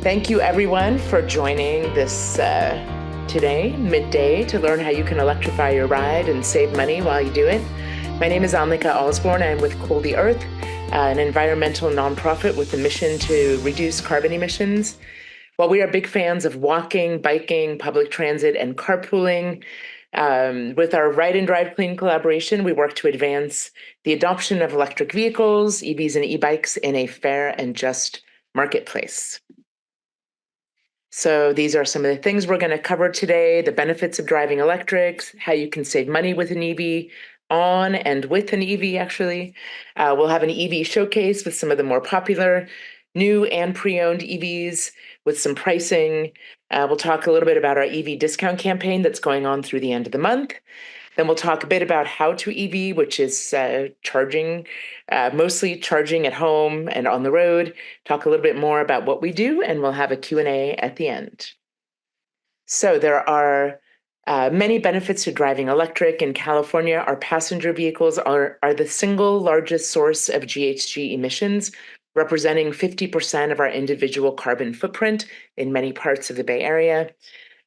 Thank you, everyone, for joining this today, midday, to learn how you can electrify your ride and save money while you do it. My name is Annika Osborn. I'm with Cool the Earth, an environmental nonprofit with the mission to reduce carbon emissions. While we are big fans of walking, biking, public transit, and carpooling, with our Ride and Drive Clean collaboration, we work to advance the adoption of electric vehicles, EVs, and e-bikes in a fair and just marketplace. So these are some of the things we're going to cover today: the benefits of driving electrics, how you can save money with an EV, on and with an EV, actually. We'll have an EV showcase with some of the more popular new and pre-owned EVs with some pricing. We'll talk a little bit about our EV discount campaign that's going on through the end of the month. Then we'll talk a bit about how to EV, which is charging, mostly charging at home and on the road. Talk a little bit more about what we do, and we'll have a Q&A at the end. So there are many benefits to driving electric. In California, our passenger vehicles are the single largest source of GHG emissions, representing 50% of our individual carbon footprint in many parts of the Bay Area.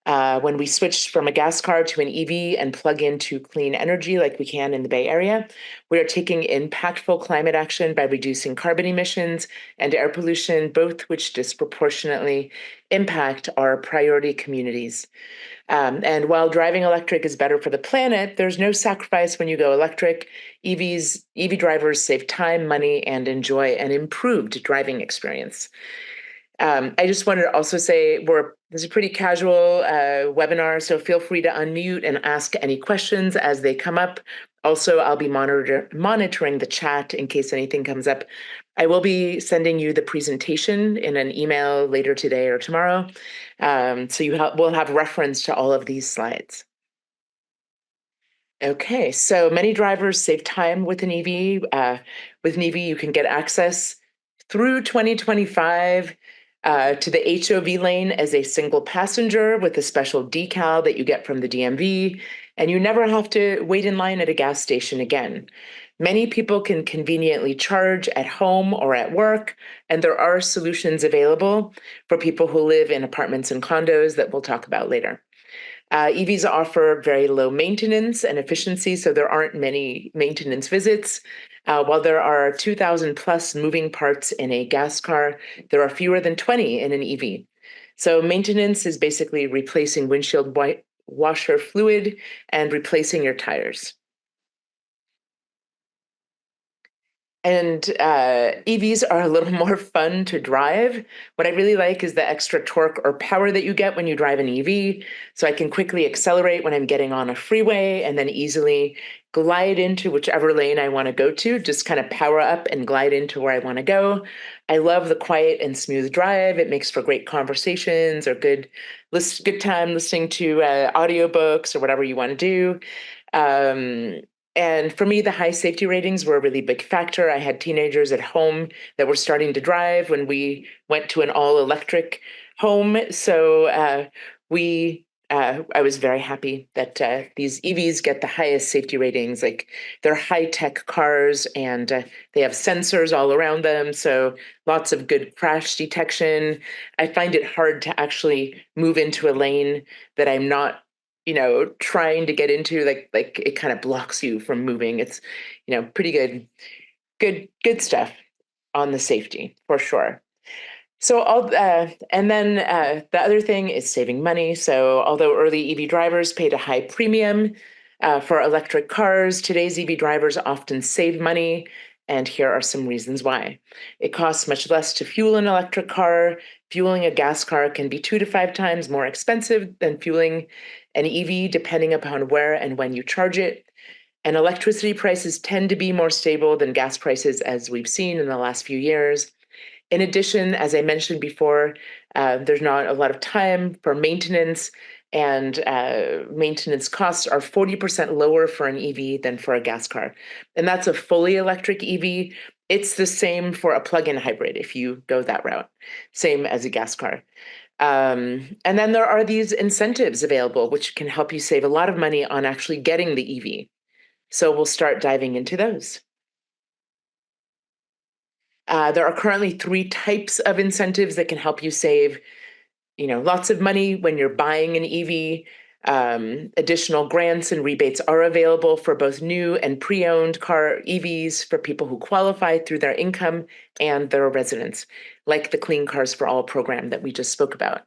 When we switch from a gas car to an EV and plug into clean energy like we can in the Bay Area, we are taking impactful climate action by reducing carbon emissions and air pollution, both which disproportionately impact our priority communities. And while driving electric is better for the planet, there's no sacrifice when you go electric. EV drivers save time, money, and enjoy an improved driving experience. I just wanted to also say this is a pretty casual webinar, so feel free to unmute and ask any questions as they come up. Also, I'll be monitoring the chat in case anything comes up. I will be sending you the presentation in an email later today or tomorrow, so we'll have reference to all of these slides. Okay, so many drivers save time with an EV. With an EV, you can get access through 2025 to the HOV lane as a single passenger with a special decal that you get from the DMV, and you never have to wait in line at a gas station again. Many people can conveniently charge at home or at work, and there are solutions available for people who live in apartments and condos that we'll talk about later. EVs offer very low maintenance and efficiency, so there aren't many maintenance visits. While there are 2,000 plus moving parts in a gas car, there are fewer than 20 in an EV. So maintenance is basically replacing windshield washer fluid and replacing your tires. And EVs are a little more fun to drive. What I really like is the extra torque or power that you get when you drive an EV. So I can quickly accelerate when I'm getting on a freeway and then easily glide into whichever lane I want to go to, just kind of power up and glide into where I want to go. I love the quiet and smooth drive. It makes for great conversations or good time listening to audiobooks or whatever you want to do. And for me, the high safety ratings were a really big factor. I had teenagers at home that were starting to drive when we went to an all-electric home. So I was very happy that these EVs get the highest safety ratings. Like, they're high-tech cars, and they have sensors all around them. So lots of good crash detection. I find it hard to actually move into a lane that I'm not trying to get into, like it kind of blocks you from moving. It's, pretty good stuff on the safety for sure. So and then the other thing is saving money. So although early EV drivers paid a high premium for electric cars, today's EV drivers often save money. And here are some reasons why. It costs much less to fuel an electric car. Fueling a gas car can be 2 to 5 times more expensive than fueling an EV, depending upon where and when you charge it. And electricity prices tend to be more stable than gas prices, as we've seen in the last few years. In addition, as I mentioned before, there's not a lot of time for maintenance, and maintenance costs are 40% lower for an EV than for a gas car. And that's a fully electric EV. It's the same for a plug-in hybrid if you go that route, same as a gas car. And then there are these incentives available, which can help you save a lot of money on actually getting the EV. So we'll start diving into those. There are currently 3 types of incentives that can help you save, lots of money when you're buying an EV. Additional grants and rebates are available for both new and pre-owned car EVs for people who qualify through their income and their residence, like the Clean Cars for All program that we just spoke about.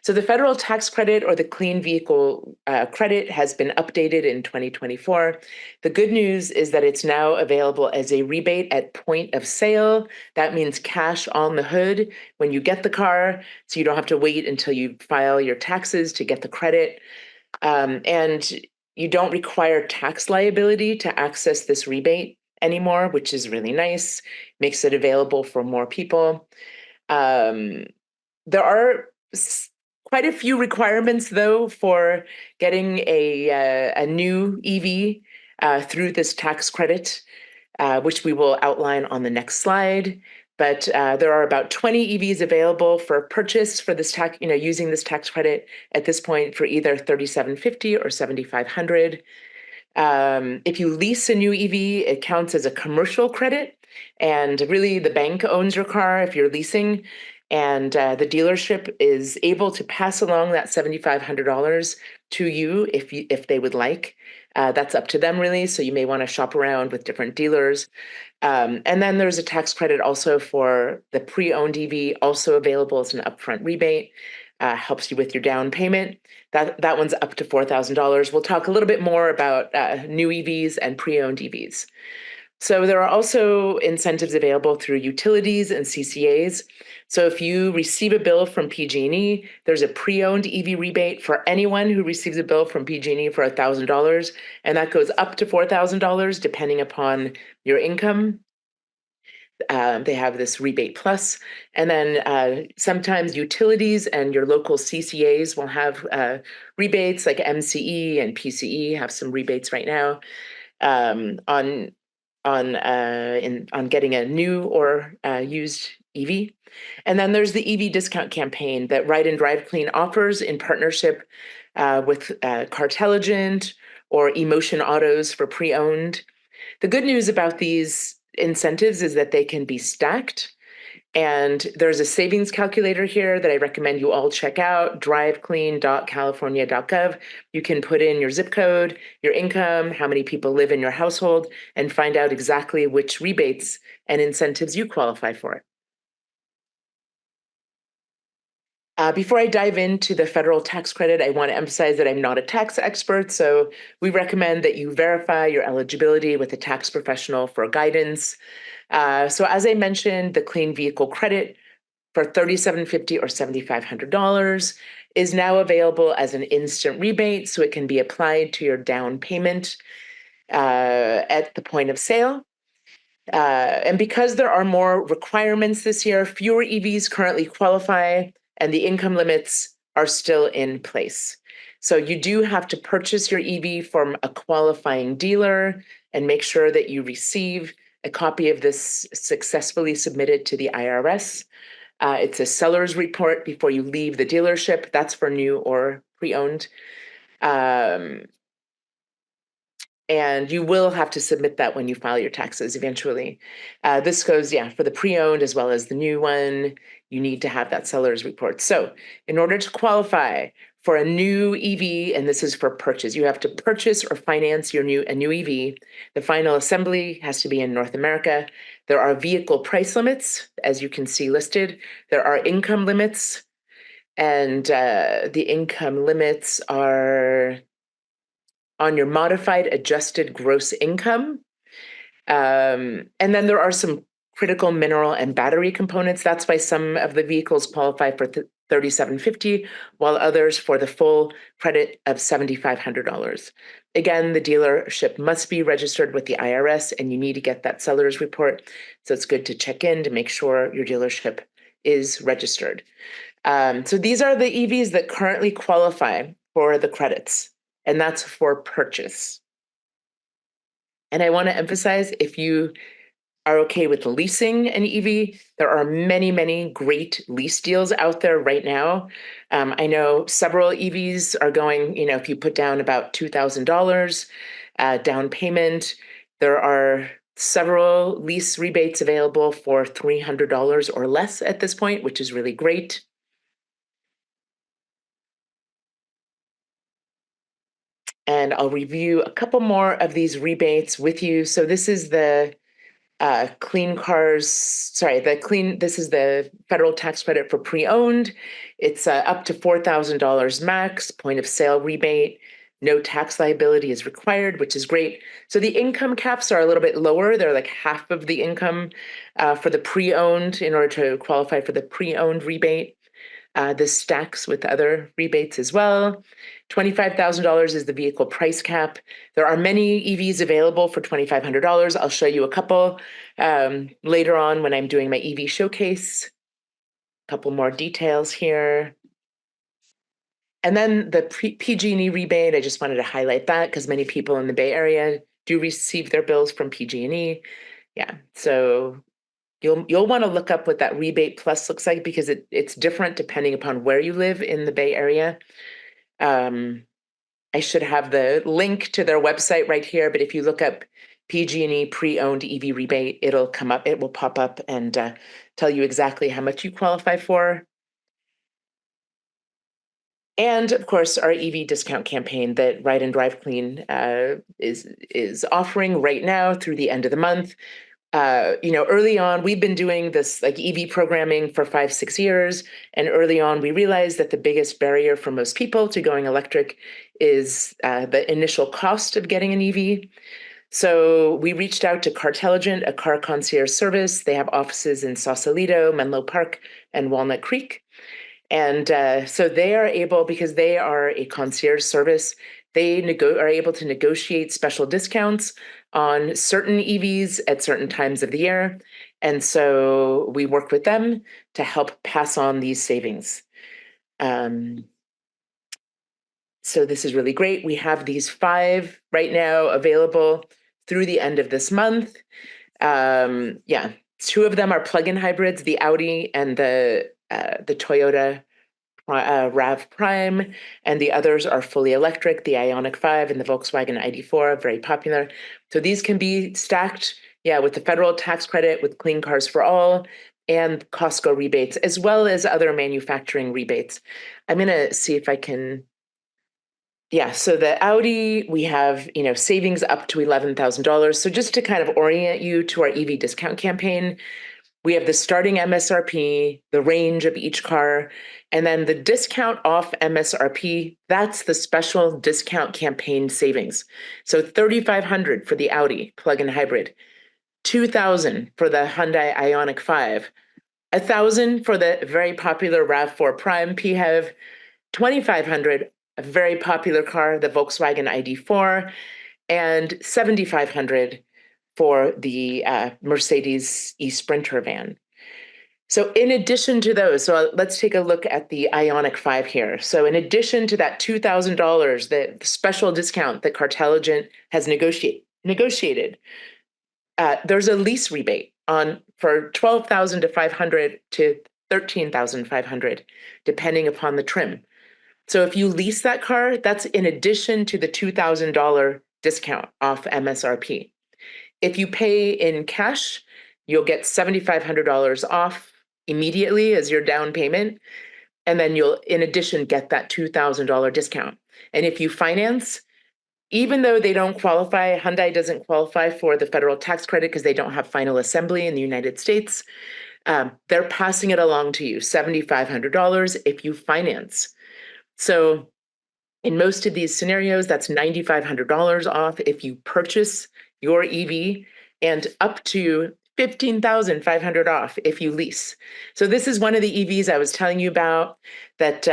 So the federal tax credit, or the Clean Vehicle Credit, has been updated in 2024. The good news is that it's now available as a rebate at point of sale. That means cash on the hood when you get the car, so you don't have to wait until you file your taxes to get the credit. And you don't require tax liability to access this rebate anymore, which is really nice, makes it available for more people. There are quite a few requirements, though, for getting a new EV through this tax credit, which we will outline on the next slide. But there are about 20 EVs available for purchase for this tax, using this tax credit at this point for either $3,750 or $7,500. If you lease a new EV, it counts as a commercial credit, and really the bank owns your car if you're leasing, and the dealership is able to pass along that $7,500 to you if they would like. That's up to them, really. So you may want to shop around with different dealers. And then there's a tax credit also for the pre-owned EV, also available as an upfront rebate. Helps you with your down payment. That one's up to $4,000. We'll talk a little bit more about new EVs and pre-owned EVs. So there are also incentives available through utilities and CCAs. So if you receive a bill from PG&E, there's a pre-owned EV rebate for anyone who receives a bill from PG&E for $1,000, and that goes up to $4,000 depending upon your income. They have this rebate plus, and then sometimes utilities and your local CCAs will have rebates, like MCE and PCE have some rebates right now on getting a new or used EV. And then there's the EV discount campaign that Ride and Drive Clean offers in partnership with Cartelligent or Emotion Autos for pre-owned. The good news about these incentives is that they can be stacked. And there's a savings calculator here that I recommend you all check out, driveclean.california.gov. You can put in your zip code, your income, how many people live in your household, and find out exactly which rebates and incentives you qualify for. Before I dive into the federal tax credit, I want to emphasize that I'm not a tax expert, so we recommend that you verify your eligibility with a tax professional for guidance. So as I mentioned, the Clean Vehicle Credit for $3,750 or $7,500 is now available as an instant rebate, so it can be applied to your down payment at the point of sale. And because there are more requirements this year, fewer EVs currently qualify, and the income limits are still in place. So you do have to purchase your EV from a qualifying dealer and make sure that you receive a copy of this successfully submitted to the IRS. It's a seller's report before you leave the dealership. That's for new or pre-owned. And you will have to submit that when you file your taxes eventually. This goes, for the pre-owned as well as the new one. You need to have that seller's report. So in order to qualify for a new EV, and this is for purchase, you have to purchase or finance a new EV. The final assembly has to be in North America. There are vehicle price limits, as you can see listed. There are income limits, and the income limits are on your modified adjusted gross income. And then there are some critical mineral and battery components. That's why some of the vehicles qualify for $3,750, while others for the full credit of $7,500. Again, the dealership must be registered with the IRS, and you need to get that seller's report. So it's good to check in to make sure your dealership is registered. So these are the EVs that currently qualify for the credits, and that's for purchase. And I want to emphasize, if you are okay with leasing an EV, there are many, many great lease deals out there right now. I know several EVs are going, if you put down about $2,000 down payment, there are several lease rebates available for $300 or less at this point, which is really great. And I'll review a couple more of these rebates with you. So this is the this is the federal tax credit for pre-owned. It's up to $4,000 max, point of sale rebate. No tax liability is required, which is great. So the income caps are a little bit lower. They're like half of the income for the pre-owned in order to qualify for the pre-owned rebate. This stacks with other rebates as well. $25,000 is the vehicle price cap. There are many EVs available for $2,500. I'll show you a couple later on when I'm doing my EV showcase. A couple more details here. And then the PG&E rebate, I just wanted to highlight that because many people in the Bay Area do receive their bills from PG&E. Yeah, so you'll want to look up what that rebate plus looks like because it's different depending upon where you live in the Bay Area. I should have the link to their website right here, but if you look up PG&E pre-owned EV rebate, it'll come up, it will pop up and tell you exactly how much you qualify for. And of course, our EV discount campaign that Ride and Drive Clean is offering right now through the end of the month. Early on, we've been doing this like EV programming for 5-6 years. And early on, we realized that the biggest barrier for most people to going electric is the initial cost of getting an EV. So we reached out to Cartelligent, a car concierge service. They have offices in Sausalito, Menlo Park, and Walnut Creek. And so they are able, because they are a concierge service, they are able to negotiate special discounts on certain EVs at certain times of the year. And so we work with them to help pass on these savings. So this is really great. We have these 5 right now available through the end of this month. 2 of them are plug-in hybrids, the Audi and the Toyota RAV Prime, and the others are fully electric, the Ioniq 5 and the Volkswagen ID4, very popular. So these can be stacked, with the federal tax credit, with Clean Cars for All, and Costco rebates, as well as other manufacturing rebates. I'm going to see if I can. So the Audi, we have, savings up to $11,000. So just to kind of orient you to our EV discount campaign, we have the starting MSRP, the range of each car, and then the discount off MSRP, that's the special discount campaign savings. So $3,500 for the Audi plug-in hybrid, $2,000 for the Hyundai Ioniq 5, $1,000 for the very popular RAV4 Prime PHEV, $2,500, a very popular car, the Volkswagen ID4, and $7,500 for the Mercedes e-Sprinter van. So in addition to those, so let's take a look at the Ioniq 5 here. So in addition to that $2,000, the special discount that Cartelligent has negotiated, there's a lease rebate for $12,500 to $13,500, depending upon the trim. So if you lease that car, that's in addition to the $2,000 discount off MSRP. If you pay in cash, you'll get $7,500 off immediately as your down payment. And then you'll, in addition, get that $2,000 discount. And if you finance, even though they don't qualify, Hyundai doesn't qualify for the federal tax credit because they don't have final assembly in the United States, they're passing it along to you, $7,500 if you finance. So in most of these scenarios, that's $9,500 off if you purchase your EV, and up to $15,500 off if you lease. So this is one of the EVs I was telling you about that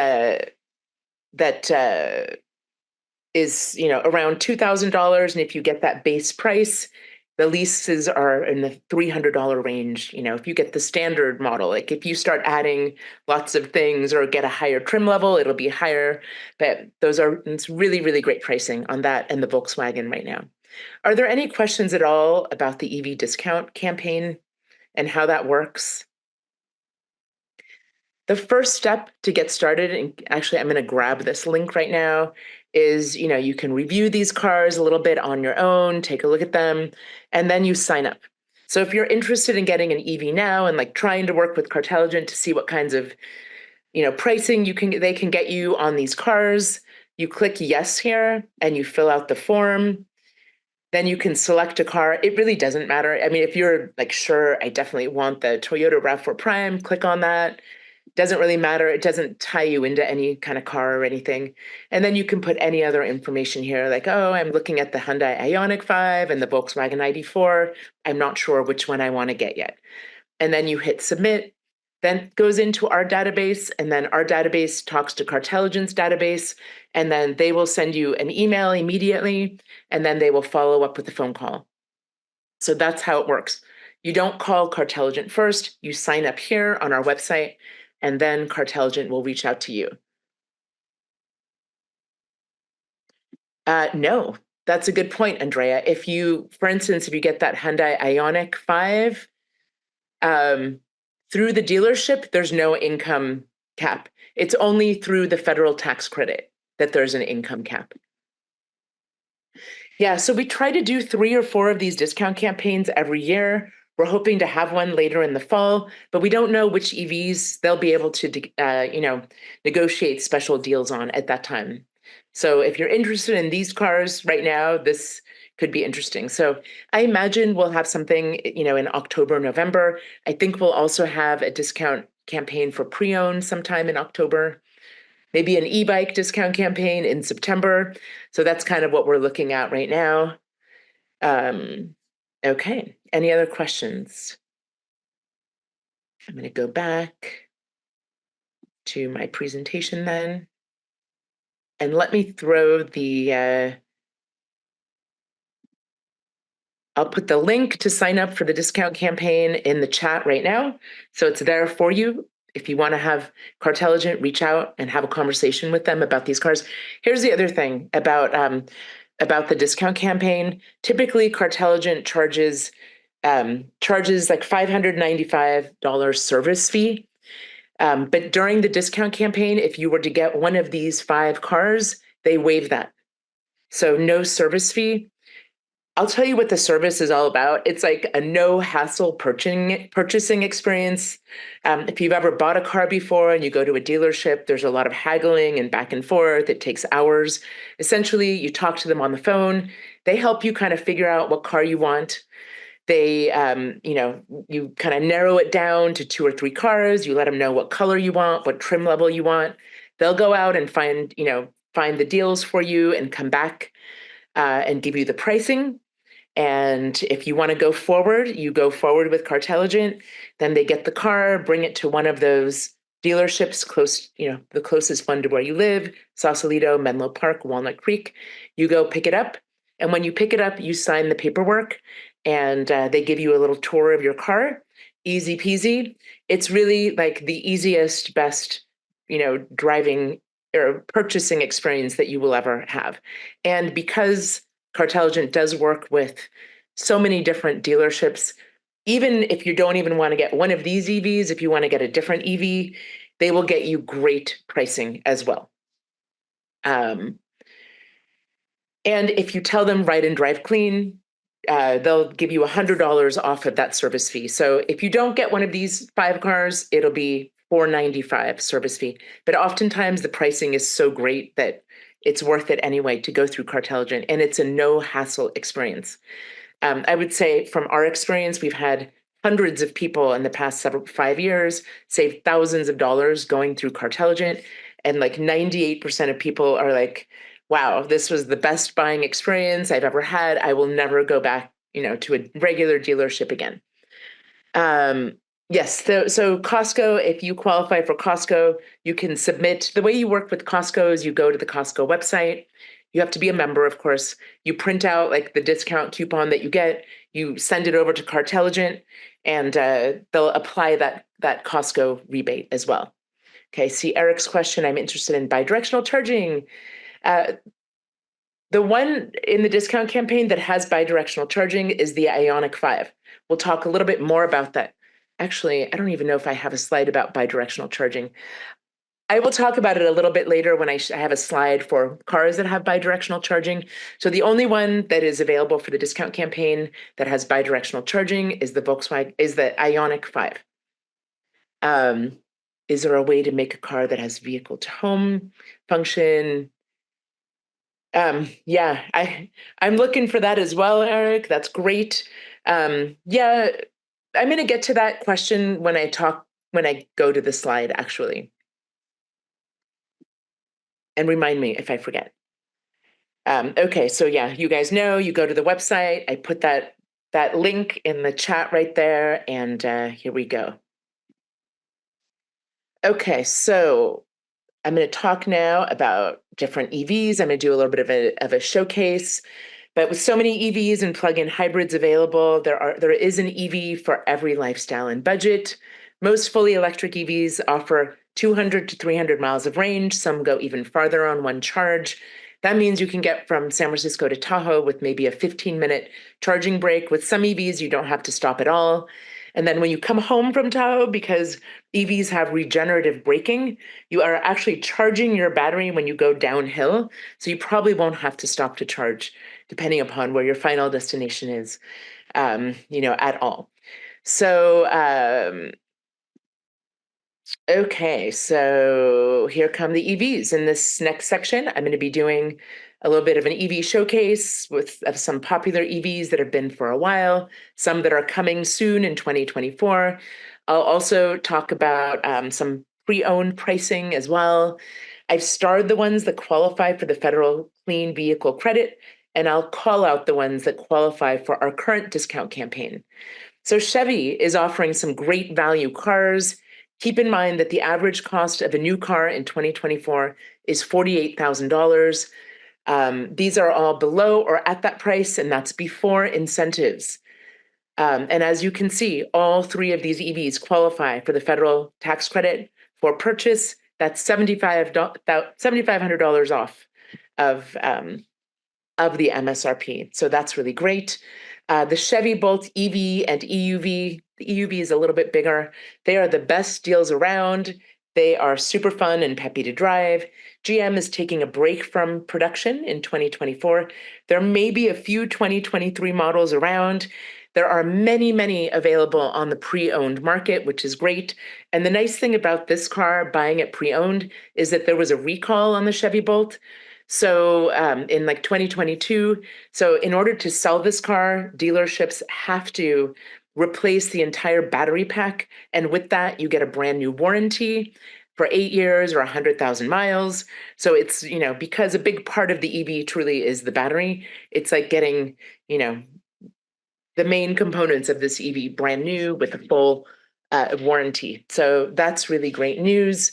is around $2,000, and if you get that base price, the leases are in the $300 range. If you get the standard model, like if you start adding lots of things or get a higher trim level, it'll be higher. But it's really, really great pricing on that and the Volkswagen right now. Are there any questions at all about the EV discount campaign and how that works? The first step to get started, and actually I'm going to grab this link right now, is, you can review these cars a little bit on your own, take a look at them, and then you sign up. So if you're interested in getting an EV now and like trying to work with Cartelligent to see what kinds of, pricing they can get you on these cars, you click yes here and you fill out the form. Then you can select a car. It really doesn't matter. I mean, if you're like, sure, I definitely want the Toyota RAV4 Prime, click on that. Doesn't really matter. It doesn't tie you into any kind of car or anything. And then you can put any other information here, like, oh, I'm looking at the Hyundai Ioniq 5 and the Volkswagen ID4. I'm not sure which one I want to get yet. And then you hit submit, then it goes into our database, and then our database talks to Cartelligent's database, and then they will send you an email immediately, and then they will follow up with a phone call. So that's how it works. You don't call Cartelligent first, you sign up here on our website, and then Cartelligent will reach out to you. No, that's a good point, Andrea. If you, for instance, if you get that Hyundai Ioniq 5, through the dealership, there's no income cap. It's only through the federal tax credit that there's an income cap. Yeah, so we try to do 3 or 4 of these discount campaigns every year. We're hoping to have one later in the fall, but we don't know which EVs they'll be able to, negotiate special deals on at that time. So if you're interested in these cars right now, this could be interesting. So I imagine we'll have something, in October, November. I think we'll also have a discount campaign for pre-owned sometime in October, maybe an e-bike discount campaign in September. So that's kind of what we're looking at right now. Okay, any other questions? I'm going to go back to my presentation then. And let me throw I'll put the link to sign up for the discount campaign in the chat right now. So it's there for you. If you want to have Cartelligent reach out and have a conversation with them about these cars. Here's the other thing about the discount campaign. Typically, Cartelligent charges like $595 service fee. But during the discount campaign, if you were to get one of these 5 cars, they waive that. So no service fee. I'll tell you what the service is all about. It's like a no hassle purchasing experience. If you've ever bought a car before and you go to a dealership, there's a lot of haggling and back and forth. It takes hours. Essentially, you talk to them on the phone. They help you kind of figure out what car you want. They, you kind of narrow it down to 2 or 3 cars. You let them know what color you want, what trim level you want. They'll go out and find the deals for you and come back and give you the pricing. And if you want to go forward, you go forward with Cartelligent. Then they get the car, bring it to one of those dealerships close, the closest one to where you live, Sausalito, Menlo Park, Walnut Creek. You go pick it up. And when you pick it up, you sign the paperwork and they give you a little tour of your car. Easy peasy. It's really like the easiest, best, driving or purchasing experience that you will ever have. And because Cartelligent does work with so many different dealerships, even if you don't even want to get one of these EVs, if you want to get a different EV, they will get you great pricing as well. And if you tell them ride and drive clean, they'll give you $100 off of that service fee. So if you don't get one of these 5 cars, it'll be $495 service fee. But oftentimes the pricing is so great that it's worth it anyway to go through Cartelligent, and it's a no hassle experience. I would say from our experience, we've had hundreds of people in the past 5 years save thousands of dollars going through Cartelligent, and like 98% of people are like, wow, this was the best buying experience I've ever had. I will never go back, to a regular dealership again. Yes, so Costco, if you qualify for Costco, you can submit. The way you work with Costco is you go to the Costco website. You have to be a member, of course. You print out like the discount coupon that you get. You send it over to Cartelligent, and they'll apply that Costco rebate as well. Okay, see Eric's question. I'm interested in bidirectional charging. The one in the discount campaign that has bidirectional charging is the Ioniq 5. We'll talk a little bit more about that. Actually, I don't even know if I have a slide about bidirectional charging. I will talk about it a little bit later when I have a slide for cars that have bidirectional charging. So the only one that is available for the discount campaign that has bidirectional charging is the Ioniq 5. Um, is there a way to make a car that has vehicle to home function? Yeah, I'm looking for that as well, Eric. That's great. Yeah, I'm going to get to that question when I go to the slide, actually, and remind me if I forget. Okay, so yeah, you guys know, you go to the website. I put that link in the chat right there, and here we go. Okay, so I'm going to talk now about different EVs. I'm going to do a little bit of a showcase. But with so many EVs and plug-in hybrids available, there is an EV for every lifestyle and budget. Most fully electric EVs offer 200 to 300 miles of range. Some go even farther on one charge. That means you can get from San Francisco to Tahoe with maybe a 15-minute charging break. With some EVs, you don't have to stop at all. And then when you come home from Tahoe, because EVs have regenerative braking, you are actually charging your battery when you go downhill. So you probably won't have to stop to charge, depending upon where your final destination is, at all. So, okay, so here come the EVs. In this next section, I'm going to be doing a little bit of an EV showcase of some popular EVs that have been for a while, some that are coming soon in 2024. I'll also talk about some pre-owned pricing as well. I've starred the ones that qualify for the federal clean vehicle credit, and I'll call out the ones that qualify for our current discount campaign. So Chevy is offering some great value cars. Keep in mind that the average cost of a new car in 2024 is $48,000. These are all below or at that price, and that's before incentives. And as you can see, all three of these EVs qualify for the federal tax credit for purchase. That's $7,500 off of the MSRP. So that's really great. The Chevy Bolt EV and EUV, the EUV is a little bit bigger. They are the best deals around. They are super fun and peppy to drive. GM is taking a break from production in 2024. There may be a few 2023 models around. There are many, many available on the pre-owned market, which is great. And the nice thing about this car, buying it pre-owned, is that there was a recall on the Chevy Bolt. So in like 2022, so in order to sell this car, dealerships have to replace the entire battery pack. And with that, you get a brand new warranty for 8 years or 100,000 miles. So it's, because a big part of the EV truly is the battery, it's like getting, the main components of this EV brand new with a full warranty. So that's really great news.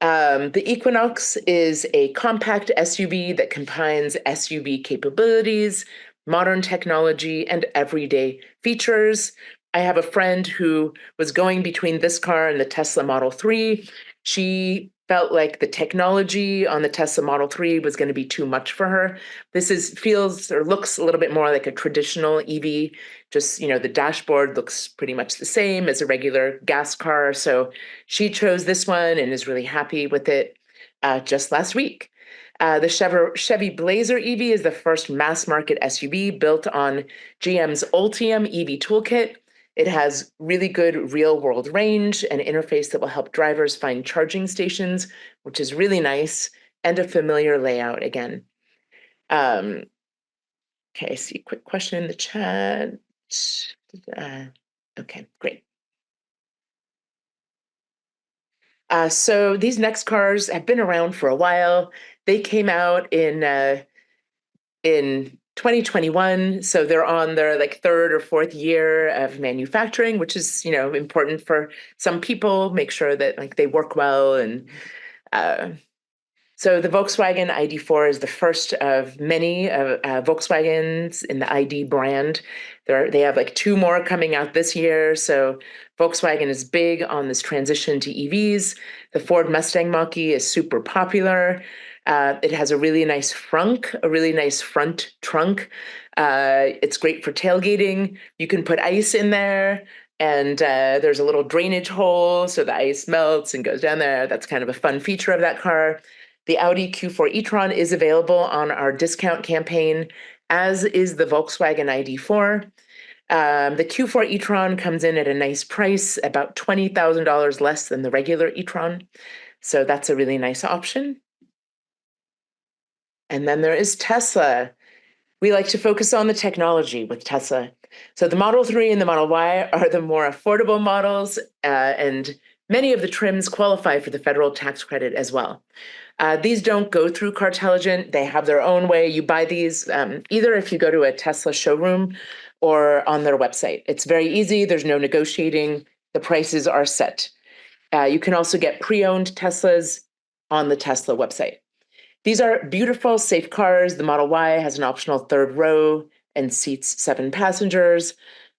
The Equinox is a compact SUV that combines SUV capabilities, modern technology, and everyday features. I have a friend who was going between this car and the Tesla Model 3. She felt like the technology on the Tesla Model 3 was going to be too much for her. Feels or looks a little bit more like a traditional EV. Just, the dashboard looks pretty much the same as a regular gas car. So she chose this one and is really happy with it just last week. The Chevy Blazer EV is the first mass market SUV built on GM's Ultium EV toolkit. It has really good real world range, an interface that will help drivers find charging stations, which is really nice, and a familiar layout again. Okay, I see a quick question in the chat. Okay, great. So these next cars have been around for a while. They came out in 2021, so they're on their like third or fourth year of manufacturing, which is important for some people. Make sure that like they work well, and so the Volkswagen ID.4 is the first of many Volkswagens in the ID brand. They have like two more coming out this year. So Volkswagen is big on this transition to EVs. The Ford Mustang Mach-E is super popular. It has a really nice front trunk. It's great for tailgating. You can put ice in there. And there's a little drainage hole, so the ice melts and goes down there. That's kind of a fun feature of that car. The Audi Q4 e-tron is available on our discount campaign, as is the Volkswagen ID4. The Q4 e-tron comes in at a nice price, about $20,000 less than the regular e-tron. So that's a really nice option. And then there is Tesla. We like to focus on the technology with Tesla. So the Model 3 and the Model Y are the more affordable models, and many of the trims qualify for the federal tax credit as well. These don't go through Cartelligent. They have their own way. You buy these either if you go to a Tesla showroom or on their website. It's very easy. There's no negotiating. The prices are set. You can also get pre-owned Teslas on the Tesla website. These are beautiful, safe cars. The Model Y has an optional third row and seats 7 passengers.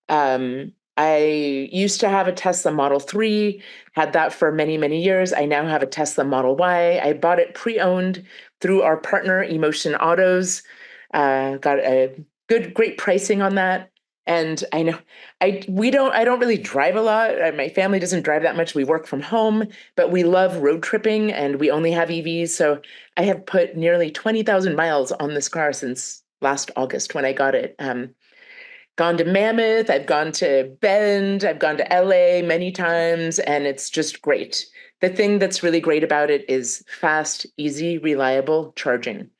I used to have a Tesla Model 3, had that for many, many years. I now have a Tesla Model Y. I bought it pre-owned through our partner, Emotion Autos. Got a great pricing on that. And I know I don't really drive a lot. My family doesn't drive that much. We work from home, but we love road tripping and we only have EVs. So I have put nearly 20,000 miles on this car since last August when I got it. Gone to Mammoth, I've gone to Bend, I've gone to LA many times, and it's just great. The thing that's really great about it is fast, easy, reliable charging.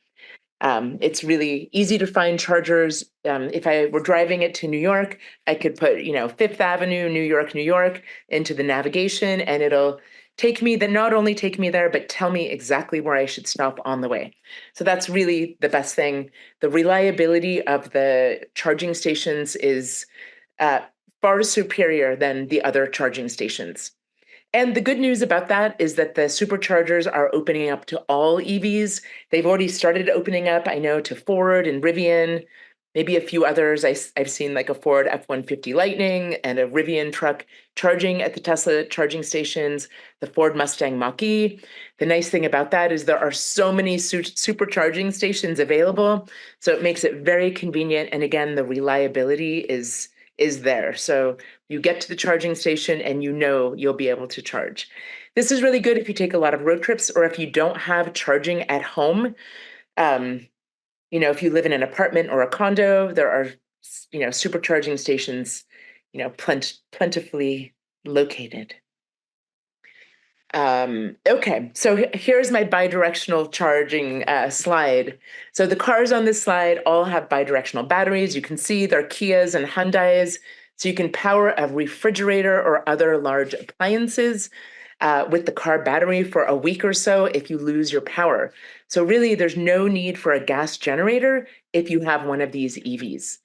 It's really easy to find chargers. If I were driving it to New York, I could put, Fifth Avenue, New York into the navigation, and it'll not only take me there, but tell me exactly where I should stop on the way. So that's really the best thing. The reliability of the charging stations is uh, far superior than the other charging stations. And the good news about that is that the superchargers are opening up to all EVs. They've already started opening up, I know, to Ford and Rivian, maybe a few others. I've seen like a Ford F-150 Lightning and a Rivian truck charging at the Tesla charging stations, the Ford Mustang Mach-E. The nice thing about that is there are so many supercharging stations available, so it makes it very convenient. And again, the reliability is there. So you get to the charging station and you'll be able to charge. This is really good if you take a lot of road trips or if you don't have charging at home. If you live in an apartment or a condo, there are, supercharging stations, plentifully located. Okay, so here's my bidirectional charging slide. So the cars on this slide all have bidirectional batteries. You can see they're Kias and Hyundais. So you can power a refrigerator or other large appliances with the car battery for a week or so if you lose your power. So really, there's no need for a gas generator if you have one of these EVs.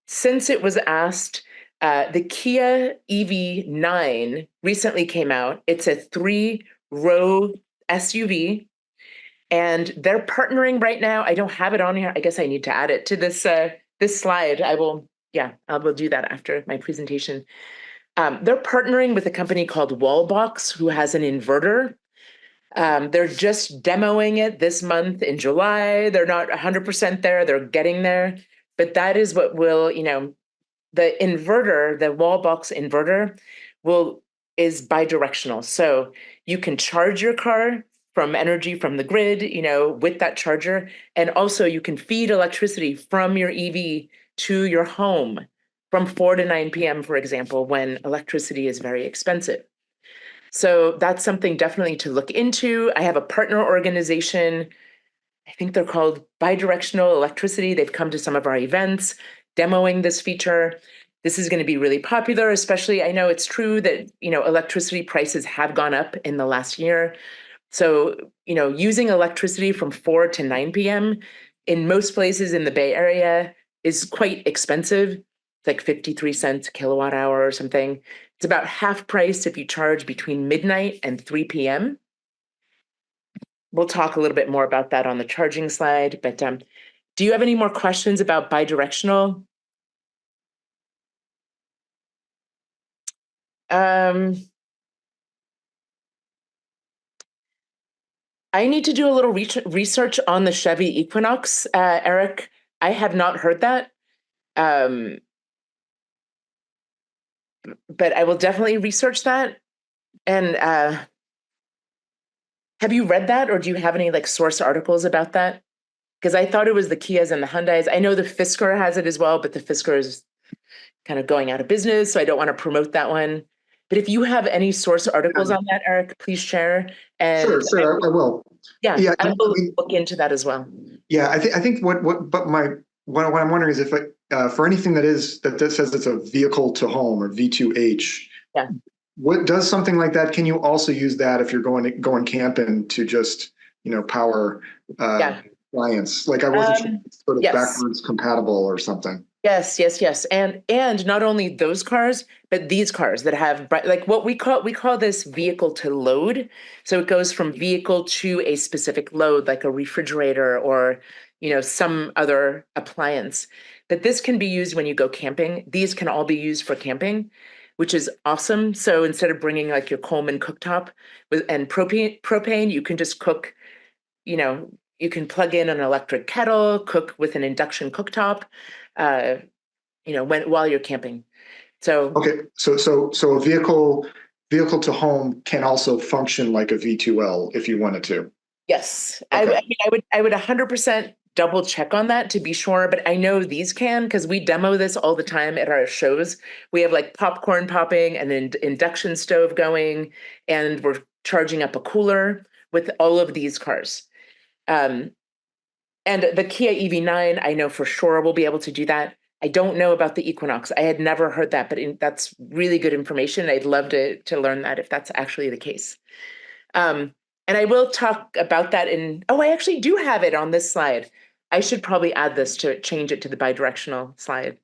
Since it was asked, the Kia EV9 recently came out. It's a 3-row SUV, and they're partnering right now. I don't have it on here. I guess I need to add it to this slide. I will do that after my presentation. They're partnering with a company called Wallbox, who has an inverter. They're just demoing it this month in July. They're not 100% there. They're getting there. But that is what will, the inverter, the Wallbox inverter is bidirectional. So you can charge your car from energy from the grid, with that charger. And also you can feed electricity from your EV to your home from 4 to 9 p.m., for example, when electricity is very expensive. So that's something definitely to look into. I have a partner organization. I think they're called Bidirectional Electricity. They've come to some of our events demoing this feature. This is going to be really popular, especially I know it's true that, electricity prices have gone up in the last year. So, using electricity from 4 to 9 p.m. in most places in the Bay Area is quite expensive. It's like 53 cents a kilowatt hour or something. It's about half price if you charge between midnight and 3 p.m. We'll talk a little bit more about that on the charging slide, but do you have any more questions about bidirectional? I need to do a little research on the Chevy Equinox, Eric. I have not heard that. but I will definitely research that. And have you read that, or do you have any like source articles about that? Because I thought it was the Kias and the Hyundais. I know the Fisker has it as well, but the Fisker is kind of going out of business, so I don't want to promote that one. But if you have any source articles on that, Eric, please share. Sure, And sure, I will. yeah, Yeah, I I will mean, look into that as well. yeah, I think but what I'm wondering is if for anything that says it's a vehicle to home or V2H, Yeah, what does something like that? Can you also use that if you're going camping to just power uh, yeah. clients? Like I wasn't sure if Um, it's sort of yes. backwards compatible or something. Yes, yes, yes. And not only those cars, but these cars that have like what we call this vehicle to load. So it goes from vehicle to a specific load, like a refrigerator or, some other appliance. That this can be used when you go camping. These can all be used for camping, which is awesome. So instead of bringing like your Coleman cooktop and propane, you can just cook, you know, you can plug in an electric kettle, cook with an induction cooktop. Uh, while you're camping. So Okay, so a vehicle to home can also function like a V2L if you wanted to. yes, I Okay. mean, I would 100% double check on that to be sure, but I know these can because we demo this all the time at our shows. We have like popcorn popping and an induction stove going, and we're charging up a cooler with all of these cars. Um, and the Kia EV9, I know for sure we'll be able to do that. I don't know about the Equinox. I had never heard that, but that's really good information. I'd love to learn that if that's actually the case. Um, and I will talk about that I actually do have it on this slide. I should probably add this to change it to the bidirectional slide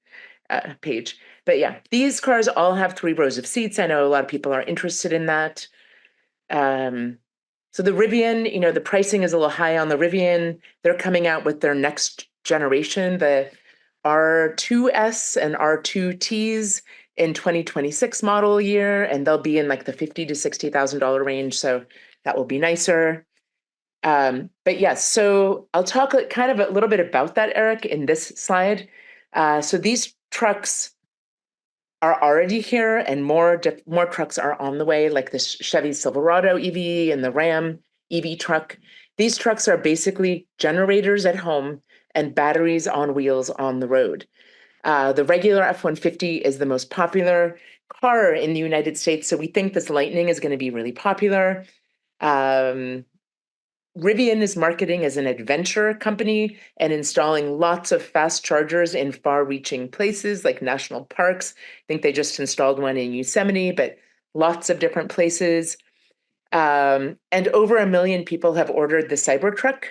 page. But yeah, these cars all have 3 rows of seats. I know a lot of people are interested in that. Um, so the Rivian, the pricing is a little high on the Rivian. They're coming out with their next generation, the R2S and R2Ts in 2026 model year, and they'll be in like the $50,000 to $60,000 range. So that will be nicer. But yes, so I'll talk kind of a little bit about that, Eric, in this slide. So these trucks are already here, and more trucks are on the way, like the Chevy Silverado EV and the Ram EV truck. These trucks are basically generators at home and batteries on wheels on the road. The regular F-150 is the most popular car in the United States, so we think this Lightning is going to be really popular. Um, Rivian is marketing as an adventure company and installing lots of fast chargers in far-reaching places like national parks. I think they just installed one in Yosemite, but lots of different places. And over 1 million people have ordered the Cybertruck.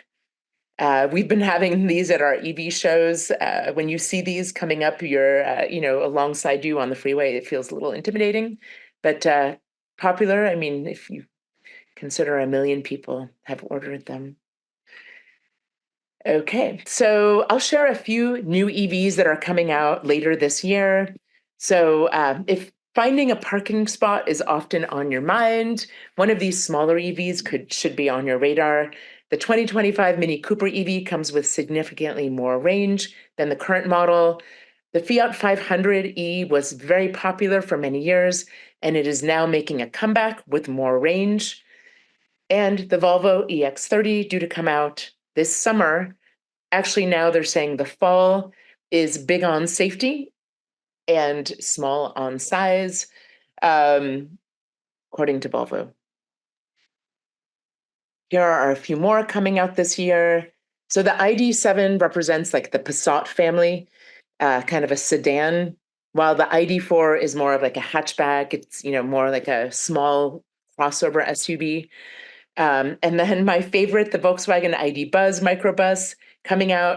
We've been having these at our EV shows. When you see these coming up, alongside you on the freeway, it feels a little intimidating, but popular. I mean, if you consider 1 million people have ordered them. Okay, so I'll share a few new EVs that are coming out later this year. So if finding a parking spot is often on your mind, one of these smaller EVs should be on your radar. The 2025 Mini Cooper EV comes with significantly more range than the current model. The Fiat 500e was very popular for many years, and it is now making a comeback with more range. And the Volvo EX30 due to come out this summer. Actually, now they're saying the fall is big on safety and small on size, um, according to Volvo. Here are a few more coming out this year. So the ID7 represents like the Passat family, kind of a sedan, while the ID4 is more of like a hatchback. It's more like a small crossover SUV. And then my favorite, the Volkswagen ID Buzz microbus,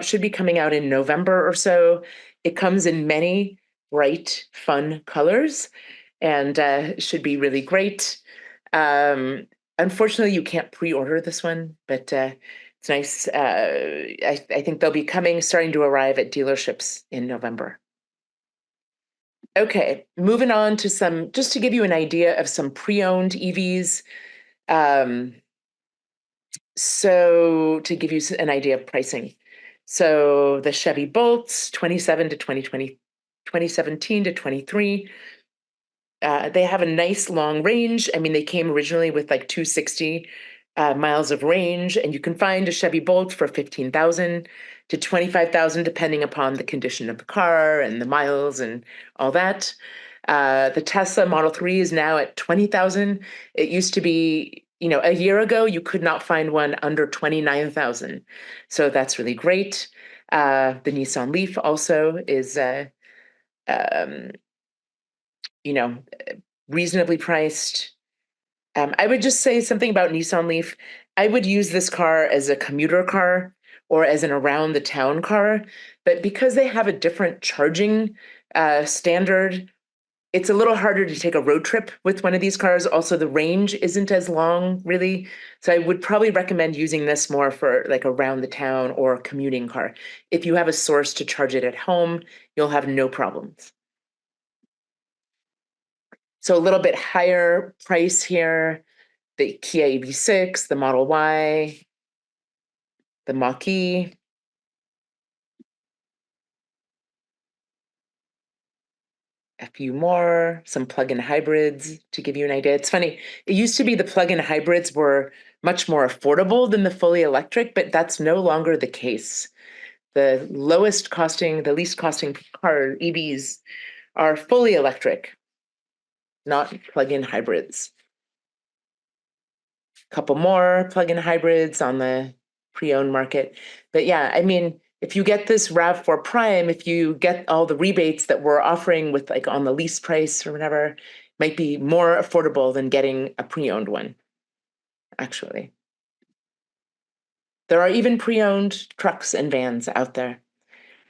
should be coming out in November or so. It comes in many bright, fun colors and should be really great. Um, Unfortunately, you can't pre-order this one, but it's nice. I think they'll be starting to arrive at dealerships in November. Okay, moving on to just to give you an idea of some pre-owned EVs. Um, So to give you an idea of pricing, so the Chevy Bolts, 2017 to 23, They have a nice long range. I mean, they came originally with like 260 miles of range, and you can find a Chevy Bolt for 15,000 to 25,000, depending upon the condition of the car and the miles and all that. The Tesla Model 3 is now at 20,000. It used to be, a year ago, you could not find one under 29,000. So that's really great. The Nissan Leaf also is, um, you know, reasonably priced. I would just say something about Nissan Leaf. I would use this car as a commuter car or as an around the town car, but because they have a different charging standard, it's a little harder to take a road trip with one of these cars. Also, the range isn't as long, really. So I would probably recommend using this more for like around the town or a commuting car. If you have a source to charge it at home, you'll have no problems. So a little bit higher price here, the Kia EV6, the Model Y, the Mach-E. A few more, some plug-in hybrids to give you an idea. It's funny, it used to be the plug-in hybrids were much more affordable than the fully electric, but that's no longer the case. The least costing car EVs are fully electric, not plug-in hybrids. A couple more plug-in hybrids on the pre-owned market. But yeah, I mean, if you get this RAV4 Prime, if you get all the rebates that we're offering with like on the lease price or whatever, might be more affordable than getting a pre-owned one, actually. There are even pre-owned trucks and vans out there.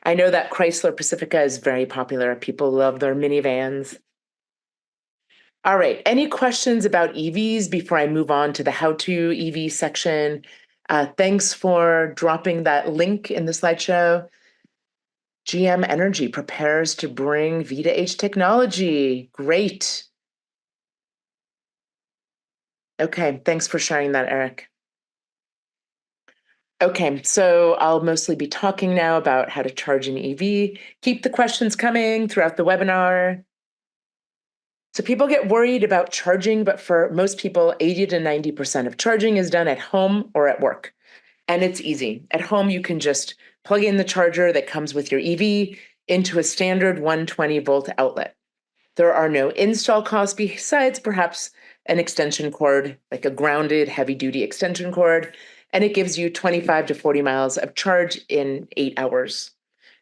I know that Chrysler Pacifica is very popular. People love their minivans. All right. Any questions about EVs before I move on to the how-to EV section? Thanks for dropping that link in the slideshow. GM Energy prepares to bring V2H technology. Great. Okay. Thanks for sharing that, Eric. Okay, so I'll mostly be talking now about how to charge an EV. Keep the questions coming throughout the webinar. So people get worried about charging, but for most people, 80 to 90% of charging is done at home or at work. And it's easy. At home, you can just plug in the charger that comes with your EV into a standard 120 volt outlet. There are no install costs besides perhaps an extension cord, like a grounded heavy duty extension cord, and it gives you 25 to 40 miles of charge in 8 hours,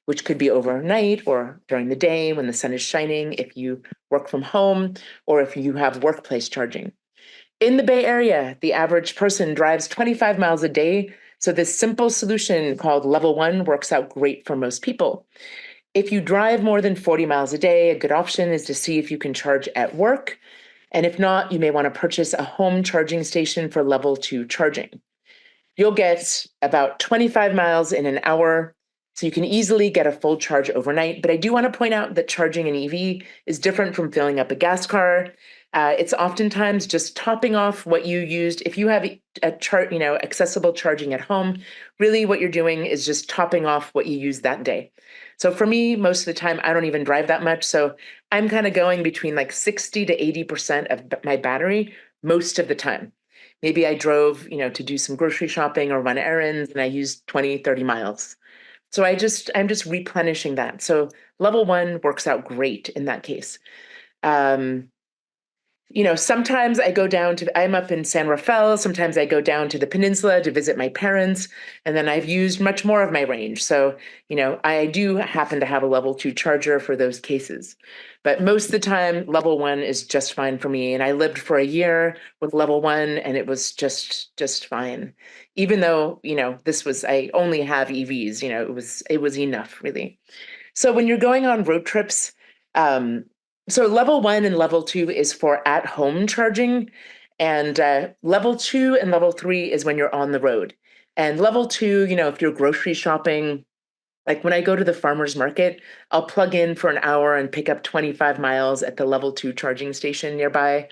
which could be overnight or during the day when the sun is shining, if you work from home or if you have workplace charging. In the Bay Area, the average person drives 25 miles a day. So this simple solution called Level 1 works out great for most people. If you drive more than 40 miles a day, a good option is to see if you can charge at work. And if not, you may want to purchase a home charging station for Level 2 charging. You'll get about 25 miles in an hour, so you can easily get a full charge overnight. But I do want to point out that charging an EV is different from filling up a gas car. It's oftentimes just topping off what you used. If you have accessible charging at home, really what you're doing is just topping off what you used that day. So for me, most of the time, I don't even drive that much. So I'm kind of going between like 60 to 80% of my battery most of the time. Maybe I drove, to do some grocery shopping or run errands and I used 20, 30 miles. So I'm just replenishing that. So Level 1 works out great in that case. Um, sometimes I'm up in San Rafael. Sometimes I go down to the peninsula to visit my parents, and then I've used much more of my range. So, I do happen to have a Level 2 charger for those cases. But most of the time, Level 1 is just fine for me. And I lived for a year with Level 1 and it was just fine. Even though, I only have EVs, it was enough really. So when you're going on road trips, um, so Level 1 and Level 2 is for at-home charging, and Level 2 and Level 3 is when you're on the road. And Level 2, if you're grocery shopping, like when I go to the farmer's market, I'll plug in for an hour and pick up 25 miles at the Level 2 charging station nearby.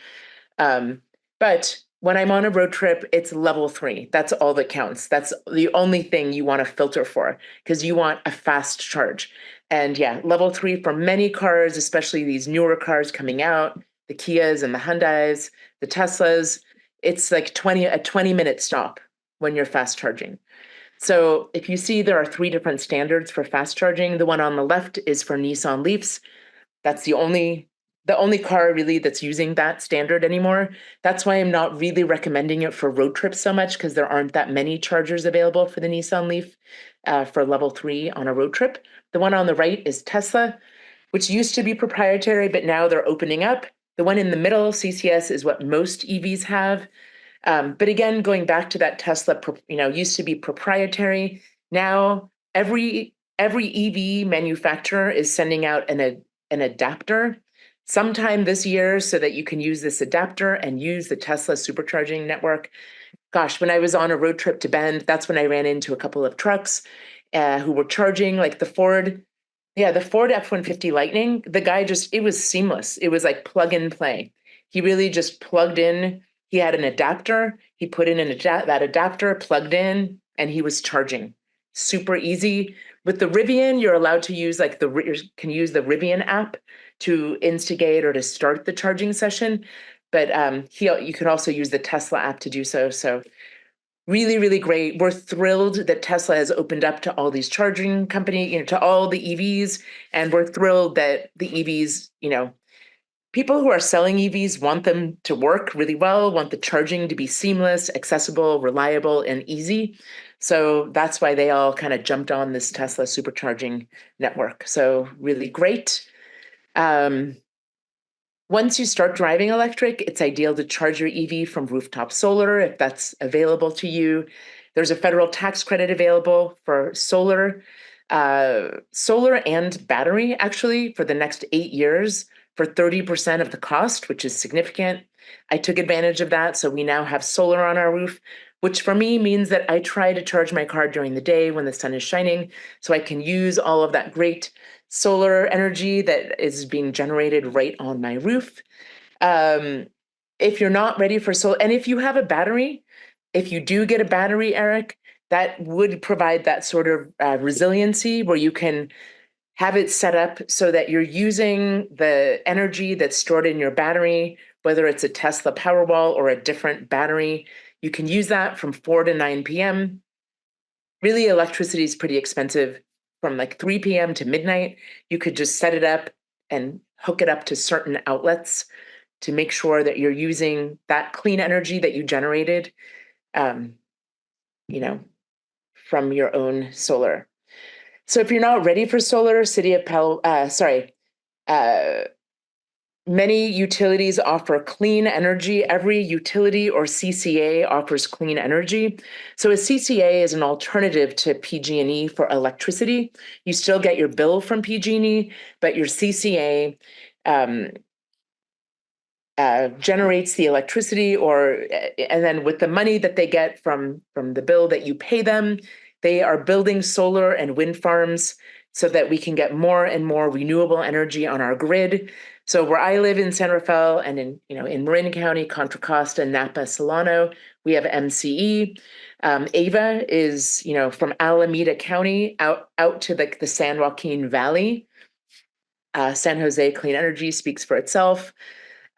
But when I'm on a road trip, it's Level 3. That's all that counts. That's the only thing you want to filter for because you want a fast charge. And yeah, Level 3 for many cars, especially these newer cars coming out, the Kias and the Hyundais, the Teslas, it's like a 20-minute stop when you're fast charging. So if you see, there are 3 different standards for fast charging. The one on the left is for Nissan Leafs. That's the only car really that's using that standard anymore. That's why I'm not really recommending it for road trips so much, because there aren't that many chargers available for the Nissan Leaf for level 3 on a road trip. The one on the right is Tesla, which used to be proprietary, but now they're opening up. The one in the middle, CCS, is what most EVs have. But again, going back to that Tesla, used to be proprietary. Now every EV manufacturer is sending out an adapter sometime this year so that you can use this adapter and use the Tesla supercharging network. Gosh, when I was on a road trip to Bend, that's when I ran into a couple of trucks who were charging, like the Ford. Yeah, the Ford F-150 Lightning, the guy it was seamless. It was like plug and play. He really just plugged in. He had an adapter. He put in that adapter, plugged in, and he was charging. Super easy. With the Rivian, you're allowed to use can use the Rivian app to instigate or to start the charging session. But you can also use the Tesla app to do so. So really, really great. We're thrilled that Tesla has opened up to all these charging companies, to all the EVs. And we're thrilled that the EVs, people who are selling EVs want them to work really well, want the charging to be seamless, accessible, reliable, and easy. So that's why they all kind of jumped on this Tesla supercharging network. So really great. Once you start driving electric, it's ideal to charge your EV from rooftop solar if that's available to you. There's a federal tax credit available for solar and battery, actually, for the next 8 years for 30% of the cost, which is significant. I took advantage of that, so we now have solar on our roof, which for me means that I try to charge my car during the day when the sun is shining, so I can use all of that great solar energy that is being generated right on my roof. If you're not ready for solar, and if you have a battery, if you do get a battery, Eric, that would provide that sort of resiliency where you can have it set up so that you're using the energy that's stored in your battery, whether it's a Tesla Powerwall or a different battery. You can use that from 4 to 9 p.m. Really, electricity is pretty expensive. From like 3 p.m. to midnight, you could just set it up and hook it up to certain outlets to make sure that you're using that clean energy that you generated, um, you know, from your own solar. So if you're not ready for solar, many utilities offer clean energy. Every utility or CCA offers clean energy. So a CCA is an alternative to PG&E for electricity. You still get your bill from PG&E, but your CCA generates the electricity, and then with the money that they get from the bill that you pay them, they are building solar and wind farms so that we can get more and more renewable energy on our grid. So where I live in San Rafael and in Marin County, Contra Costa, Napa, Solano, we have MCE. Ava is from Alameda County out to the San Joaquin Valley. San Jose Clean Energy speaks for itself.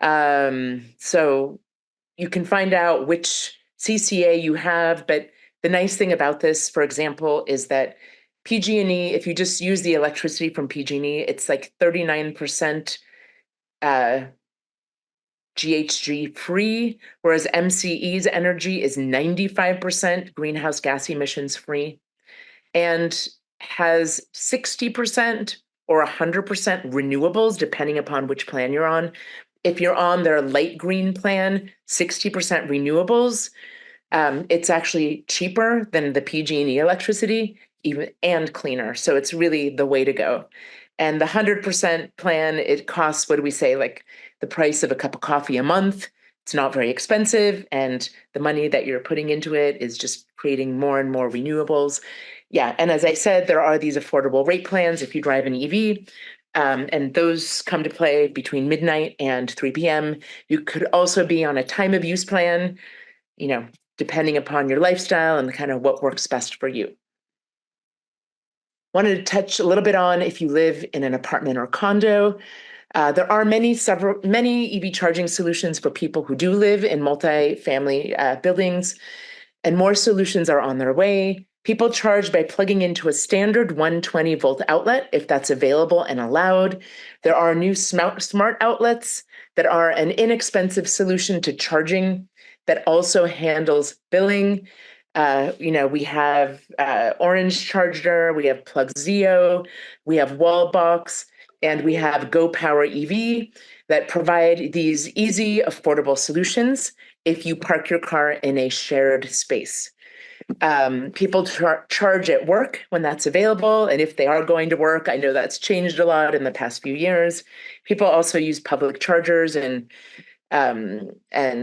So you can find out which CCA you have, but the nice thing about this, for example, is that PG&E, if you just use the electricity from PG&E, it's like 39% GHG free, whereas MCE's energy is 95% greenhouse gas emissions free and has 60% or 100% renewables, depending upon which plan you're on. If you're on their light green plan, 60% renewables, it's actually cheaper than the PG&E electricity, and cleaner. So it's really the way to go. And the 100% plan, it costs, what do we say, like the price of a cup of coffee a month. It's not very expensive, and the money that you're putting into it is just creating more and more renewables. Yeah, and as I said, there are these affordable rate plans if you drive an EV. And those come to play between midnight and 3 p.m. You could also be on a time of use plan, depending upon your lifestyle and kind of what works best for you. Wanted to touch a little bit on if you live in an apartment or condo. There are many EV charging solutions for people who do live in multi-family buildings, and more solutions are on their way. People charge by plugging into a standard 120 volt outlet if that's available and allowed. There are new smart outlets that are an inexpensive solution to charging that also handles billing. We have Orange Charger, we have Plugzio, we have Wallbox, and we have Go Power EV that provide these easy, affordable solutions if you park your car in a shared space. People charge at work when that's available. And if they are going to work, I know that's changed a lot in the past few years. People also use public chargers. And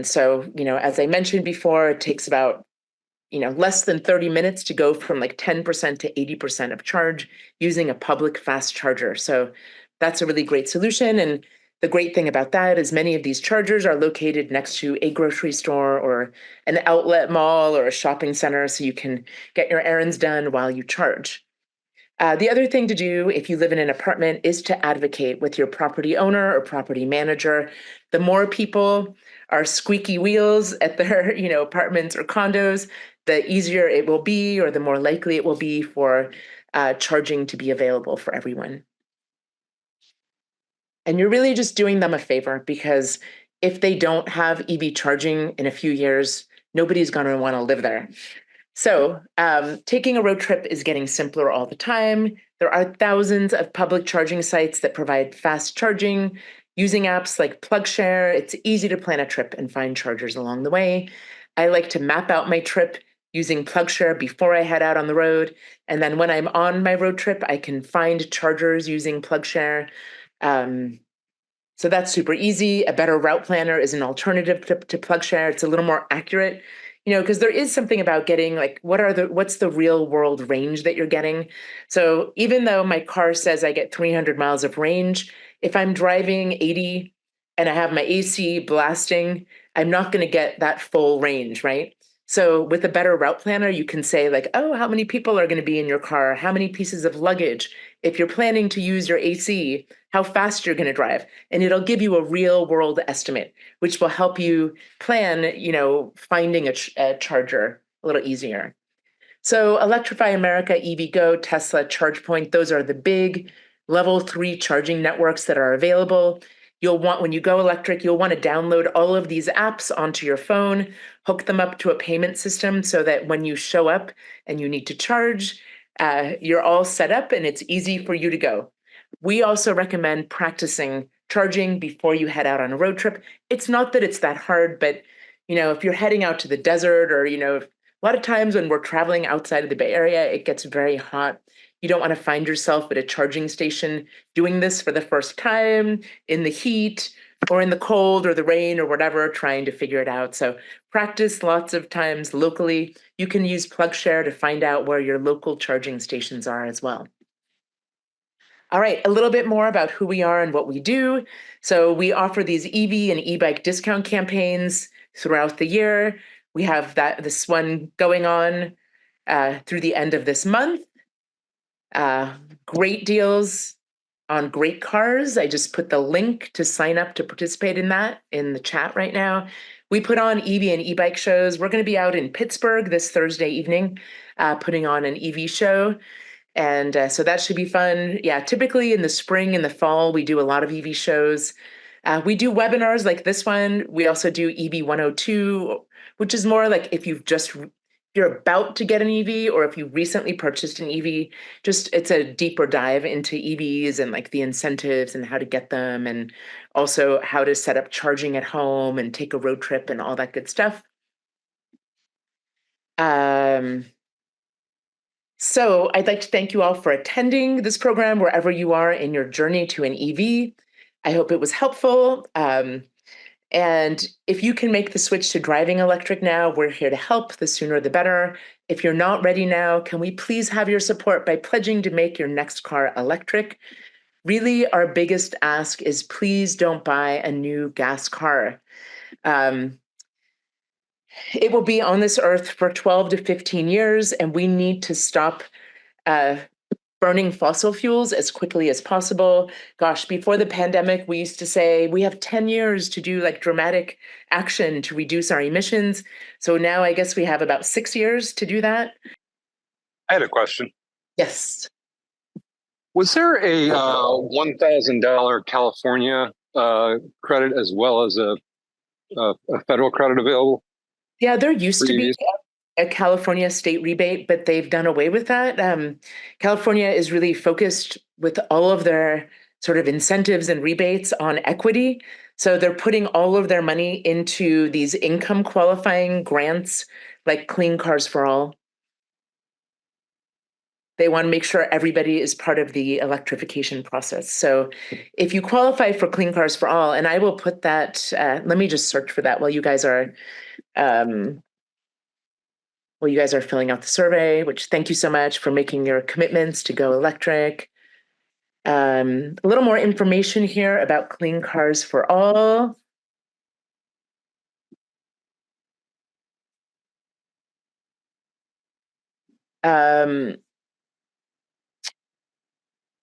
so, as I mentioned before, it takes about less than 30 minutes to go from like 10% to 80% of charge using a public fast charger. So that's a really great solution. And the great thing about that is many of these chargers are located next to a grocery store or an outlet mall or a shopping center, so you can get your errands done while you charge. The other thing to do if you live in an apartment is to advocate with your property owner or property manager. The more people are squeaky wheels at their apartments or condos, the easier it will be, or the more likely it will be for charging to be available for everyone. And you're really just doing them a favor, because if they don't have EV charging in a few years, nobody's going to want to live there. So taking a road trip is getting simpler all the time. There are thousands of public charging sites that provide fast charging. Using apps like PlugShare, it's easy to plan a trip and find chargers along the way. I like to map out my trip using PlugShare before I head out on the road. And then when I'm on my road trip, I can find chargers using PlugShare. So that's super easy. A better route planner is an alternative to PlugShare. It's a little more accurate, because there is something about getting like, what's the real world range that you're getting? So even though my car says I get 300 miles of range, if I'm driving 80 and I have my AC blasting, I'm not going to get that full range, right? So with a better route planner, you can say like, oh, how many people are going to be in your car? How many pieces of luggage? If you're planning to use your AC, how fast you're going to drive. And it'll give you a real world estimate, which will help you plan, finding a charger a little easier. So Electrify America, EVgo, Tesla, ChargePoint, those are the big level 3 charging networks that are available. When you go electric, you'll want to download all of these apps onto your phone, hook them up to a payment system so that when you show up and you need to charge, you're all set up and it's easy for you to go. We also recommend practicing charging before you head out on a road trip. It's not that it's that hard, but if you're heading out to the desert, or a lot of times when we're traveling outside of the Bay Area, it gets very hot. You don't want to find yourself at a charging station doing this for the first time in the heat or in the cold or the rain or whatever, trying to figure it out. So practice lots of times locally. You can use PlugShare to find out where your local charging stations are as well. All right, a little bit more about who we are and what we do. So we offer these EV and e-bike discount campaigns throughout the year. We have this one going on through the end of this month. Great deals on great cars. I just put the link to sign up to participate in that in the chat right now. We put on EV and e-bike shows. We're going to be out in Pittsburgh this Thursday evening, putting on an EV show. And so that should be fun. Yeah, typically in the spring and the fall, we do a lot of EV shows. We do webinars like this one. We also do EV 102, which is more like if you're about to get an EV, or if you recently purchased an EV, it's a deeper dive into EVs and like the incentives and how to get them, and also how to set up charging at home and take a road trip and all that good stuff. So I'd like to thank you all for attending this program wherever you are in your journey to an EV. I hope it was helpful. And if you can make the switch to driving electric now, we're here to help. The sooner the better. If you're not ready now, can we please have your support by pledging to make your next car electric? Really, our biggest ask is please don't buy a new gas car. It will be on this earth for 12 to 15 years, and we need to stop burning fossil fuels as quickly as possible. Gosh, before the pandemic, we used to say we have 10 years to do like dramatic action to reduce our emissions. So now I guess we have about 6 years to do that. I had a question. Yes. Was there a $1,000 California credit as well as a federal credit available Yeah, there used for to be EVs? a California state rebate, but they've done away with that. California is really focused with all of their sort of incentives and rebates on equity. So they're putting all of their money into these income qualifying grants like Clean Cars for All. They want to make sure everybody is part of the electrification process. So if you qualify for Clean Cars for All, and I will put that, let me just search for that while you guys are filling out the survey, which thank you so much for making your commitments to go electric. A little more information here about Clean Cars for All.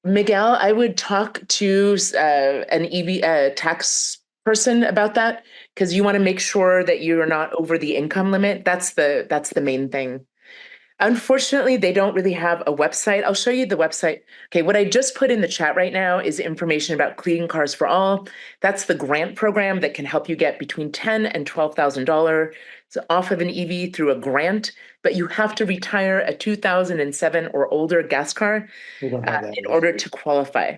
Miguel, I would talk to an EV tax person about that because you want to make sure that you're not over the income limit. That's the main thing. Unfortunately, they don't really have a website. I'll show you the website. Okay, what I just put in the chat right now is information about Clean Cars for All. That's the grant program that can help you get between $10,000 and $12,000 off of an EV through a grant, but you have to retire a 2007 or older gas car in order to qualify.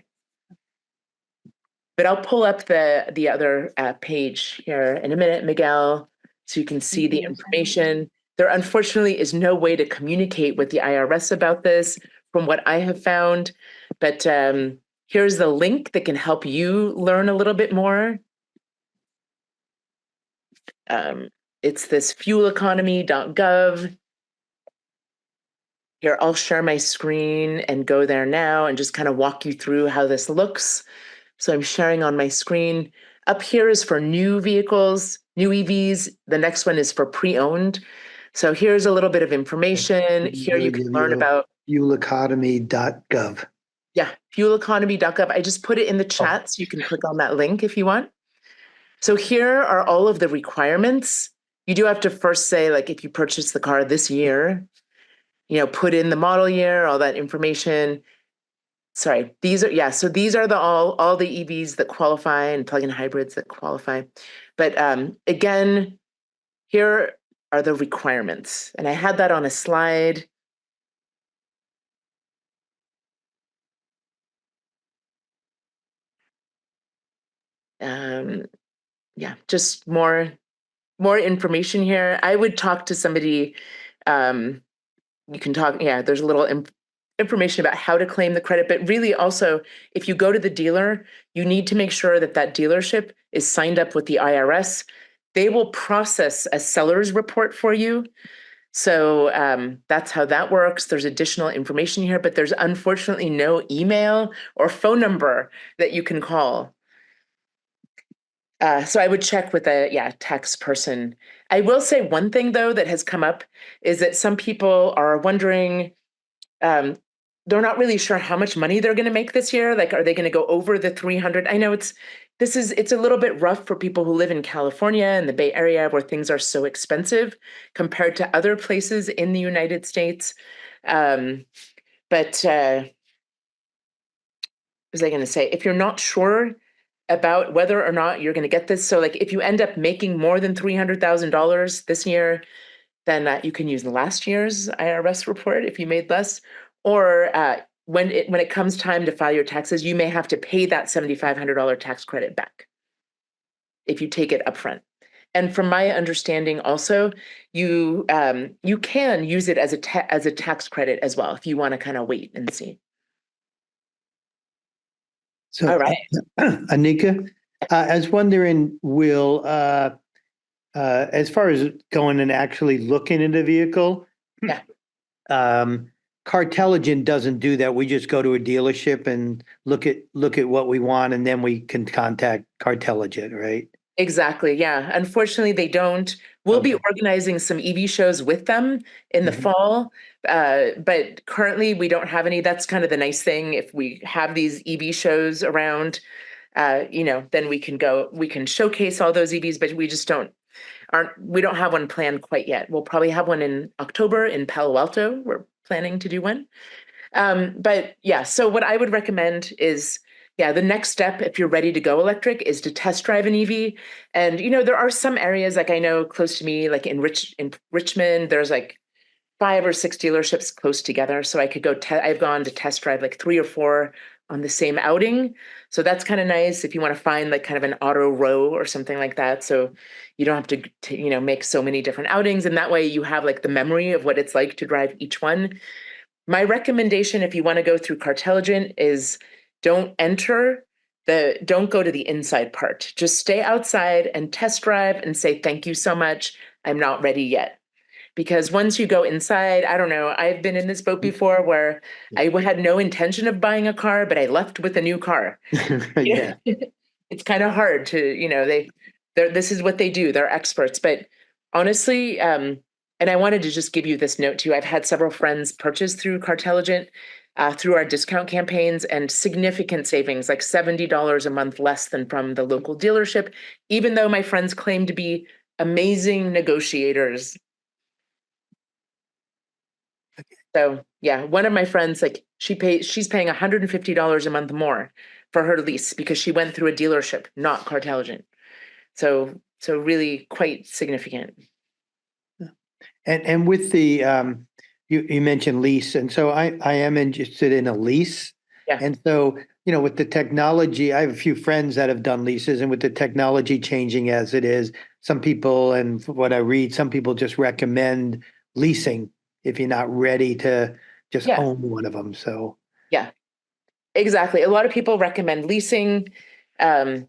But I'll pull up the other page here in a minute, Miguel, so you can see the information. There unfortunately is no way to communicate with the IRS about this from what I have found, but here's the link that can help you learn a little bit more. It's this fueleconomy.gov. Here, I'll share my screen and go there now and just kind of walk you through how this looks. So I'm sharing on my screen. Up here is for new vehicles, new EVs. The next one is for pre-owned. So here's a little bit of information. Here you can learn about fueleconomy.gov. Yeah, fueleconomy.gov. I just put it in the chat so you can click on that link if you want. So here are all of the requirements. You do have to first say, like, if you purchase the car this year, put in the model year, all that information. Sorry, these are all the EVs that qualify and plug-in hybrids that qualify. But again, here are the requirements. And I had that on a slide. Just more information here. I would talk to somebody. You can talk, there's a little information about how to claim the credit, but really also, if you go to the dealer, you need to make sure that that dealership is signed up with the IRS. They will process a seller's report for you. So that's how that works. There's additional information here, but there's unfortunately no email or phone number that you can call. So I would check with a tax person. I will say one thing, though, that has come up is that some people are wondering, they're not really sure how much money they're going to make this year. Like, are they going to go over the 300? I know it's a little bit rough for people who live in California and the Bay Area where things are so expensive compared to other places in the United States. But what was I going to say? If you're not sure about whether or not you're going to get this, so like if you end up making more than $300,000 this year, then you can use last year's IRS report if you made less, or when it comes time to file your taxes, you may have to pay that $7,500 tax credit back if you take it upfront. And from my understanding, also, you can use it as a tax credit as well if you want to kind of wait and see. So, all right, Annika, I was wondering, will as far as going and actually looking at a vehicle, Cartelligent doesn't do that. We just go to a dealership and look at what we want, and then we can contact Cartelligent, right? Exactly. Yeah. Unfortunately, they don't. We'll be organizing some EV shows with them in the fall, But currently we don't have any. That's kind of the nice thing. If we have these EV shows around, then we can showcase all those EVs, but we don't have one planned quite yet. We'll probably have one in October in Palo Alto. We're planning to do one. But yeah, so what I would recommend is, the next step, if you're ready to go electric, is to test drive an EV. And, there are some areas, like I know close to me, like in Richmond, there's like 5 or 6 dealerships close together. So I could go, I've gone to test drive like 3 or 4 on the same outing. So that's kind of nice if you want to find like kind of an auto row or something like that. So you don't have to make so many different outings. And that way you have like the memory of what it's like to drive each one. My recommendation, if you want to go through Cartelligent, is don't go to the inside part. Just stay outside and test drive and say, thank you so much. I'm not ready yet. Because once you go inside, I don't know, I've been in this boat before where I had no intention of buying a car, but I left with a new car. Yeah. It's kind of hard to, this is what they do. They're experts. But honestly, and I wanted to just give you this note too. I've had several friends purchase through Cartelligent, through our discount campaigns, and significant savings, like $70 a month less than from the local dealership, even though my friends claim to be amazing negotiators. So yeah, one of my friends, like she's paying $150 a month more for her lease because she went through a dealership, not Cartelligent. So really quite significant. And with the you mentioned lease, and so I am interested in a lease. Yeah. And so, with the technology, I have a few friends that have done leases, and with the technology changing as it is, some people, and from what I read, some people just recommend leasing if you're not ready to just own one of them. So yeah, exactly. A lot of people recommend leasing, and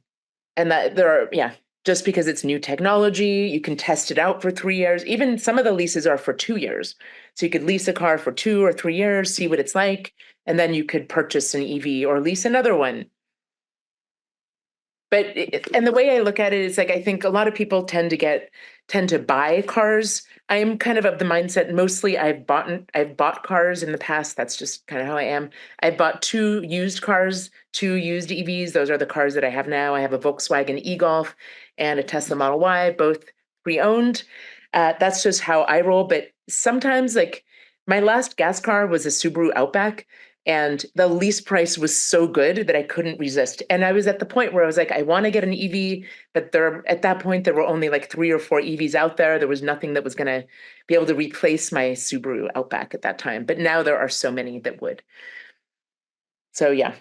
that just because it's new technology, you can test it out for 3 years. Even some of the leases are for 2 years. So you could lease a car for 2 or 3 years, see what it's like, and then you could purchase an EV or lease another one. But and the way I look at it is like, I think a lot of people tend to buy cars. I'm kind of the mindset, mostly I've bought cars in the past. That's just kind of how I am. I bought 2 used cars, 2 used EVs. Those are the cars that I have now. I have a Volkswagen e-Golf and a Tesla Model Y, both pre-owned. That's just how I roll. But sometimes, like my last gas car was a Subaru Outback, and the lease price was so good that I couldn't resist. And I was at the point where I was like, I want to get an EV, but at that point, there were only like 3 or 4 EVs out there. There was nothing that was going to be able to replace my Subaru Outback at that time. But now there are so many that would. So yeah,